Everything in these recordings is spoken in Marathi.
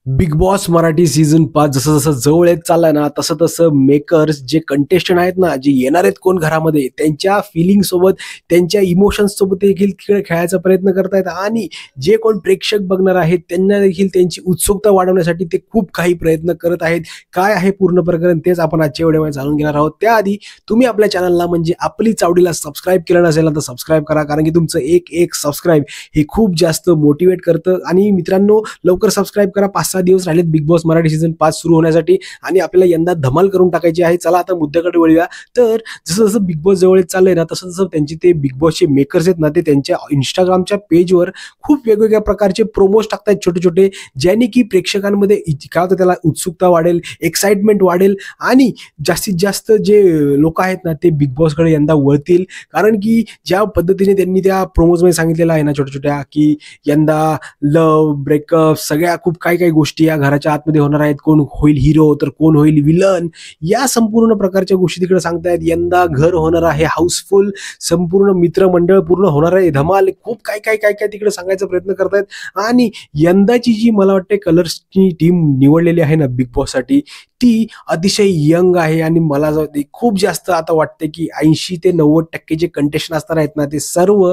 बिग बॉस मराठी सीझन 5 जसं जसं जवळ येत चाललाय ना, तसं तसं मेकर्स जे कंटेस्टंट आहेत ना, जे येणार आहेत कोण घरामध्ये, त्यांच्या फिलिंग सोबत, त्यांच्या इमोशन्स सोबत देखील तिकडे खेळायचा प्रयत्न करतायत आणि जे कोण प्रेक्षक बघणार आहेत त्यांना देखील त्यांची उत्सुकता वाढवण्यासाठी ते खूप काही प्रयत्न करत आहेत. काय आहे पूर्ण प्रकरण तेच आपण आजच्या व्हिडिओमध्ये जाणून घेणार आहोत. त्याआधी तुम्ही आपल्या चॅनलला म्हणजे आपली चावडीला सबस्क्राईब केलं नसेल तर सबस्क्राईब करा, कारण की तुमचं एक एक सबस्क्राईब हे खूप जास्त मोटिवेट करतं. आणि मित्रांनो, लवकर सबस्क्राईब करा. 5-6 दिवस राहिलेत बिग बॉस मराठी सीझन 5 सुरू होण्यासाठी आणि आपल्याला यंदा धमाल करून टाकायची आहे. चला आता मुद्द्याकडे वळूया. तर जसं जसं बिग बॉस जवळ चाललंय ना, तसं तसं त्यांचे ते बिग बॉसचे मेकर्स आहेत ना, ते त्यांच्या इंस्टाग्रामच्या पेजवर खूप वेगवेगळ्या प्रकारचे प्रोमोज टाकतात छोटे छोटे, ज्याने की प्रेक्षकांमध्ये काय होतं त्याला उत्सुकता वाढेल, एक्साइटमेंट वाढेल आणि जास्तीत जास्त जे लोक आहेत ना ते बिग बॉसकडे यंदा वळतील. कारण की ज्या पद्धतीने त्यांनी त्या प्रोमोजमध्ये सांगितलेलं आहे ना छोट्या छोट्या, की यंदा लव ब्रेकअप सगळ्या खूप काही काही गोष्टी या घराच्या आतमध्ये होणार आहेत. कोण होईल हिरो तर कोण होईल विलन, या संपूर्ण प्रकारच्या गोष्टी तिकडे सांगतायत. यंदा घर होणार आहे हाऊसफुल, संपूर्ण मित्रमंडळ पूर्ण होणार आहे धमाल, खूप काय काय काय काय तिकडे सांगायचा प्रयत्न करतायत. आणि यंदाची जी मला वाटते कलर्सची टीम निवडलेली आहे ना बिग बॉस साठी, ती अतिशय यंग आहे. आणि मला खूप जास्त आता वाटते की 80 ते 90% जे कंटेस्टंट असणार आहेत ना ते सर्व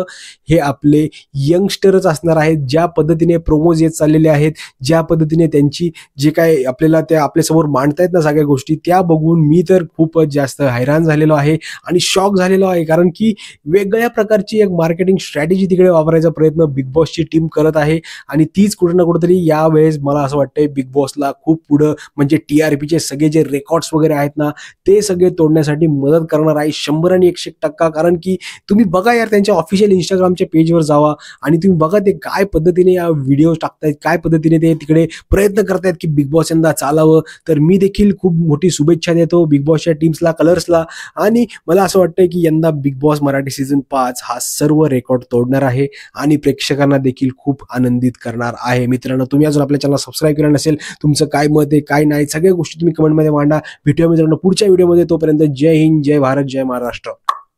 हे आपले यंगस्टरच असणार आहेत. ज्या पद्धतीने प्रोमोज येत चाललेले आहेत, ज्या पद्धतीने त्यांची जे काय आपल्याला त्या आपल्यासमोर मांडतायत ना सगळ्या गोष्टी, त्या बघून मी तर खूपच जास्त हैराण झालेलो आहे आणि शॉक झालेलो आहे. कारण की वेगळ्या प्रकारची एक मार्केटिंग स्ट्रॅटेजी तिकडे वापरायचा प्रयत्न बिग बॉसची टीम करत आहे. आणि तीच कुठे ना कुठेतरी यावेळेस मला असं वाटतंय बिग बॉसला खूप पुढं म्हणजे TRPचे सगळे जे रेकॉर्ड्स वगैरे आहेत ना ते सगळे तोडण्यासाठी मदत करणार आहे 100 आणि 101%. कारण की तुम्ही बघा यार, त्यांच्या ऑफिशियल इंस्टाग्रामच्या पेजवर जावा आणि तुम्ही बघा ते काय पद्धतीने या व्हिडिओ टाकतायत, काय पद्धतीने ते तिकडे प्रयत्न करतायत की बिग बॉस यंदा चालावं. तर मी देखील खूप मोठी शुभेच्छा देतो बिग बॉसच्या टीम्सला, कलर्सला. आणि मला असं वाटतंय की यंदा बिग बॉस मराठी सीझन 5 हा सर्व रेकॉर्ड तोडणार आहे आणि प्रेक्षकांना देखील खूप आनंदित करणार आहे. मित्रांनो, तुम्ही अजून आपल्या चॅनल सबस्क्राईब केलं नसेल, तुमचं काय मत आहे काय नाही सगळ्या गोष्टी तुम्ही कमेंटमध्ये मांडा. भेटूया मित्रांनो पुढच्या व्हिडिओमध्ये. तोपर्यंत जय हिंद, जय भारत, जय महाराष्ट्र.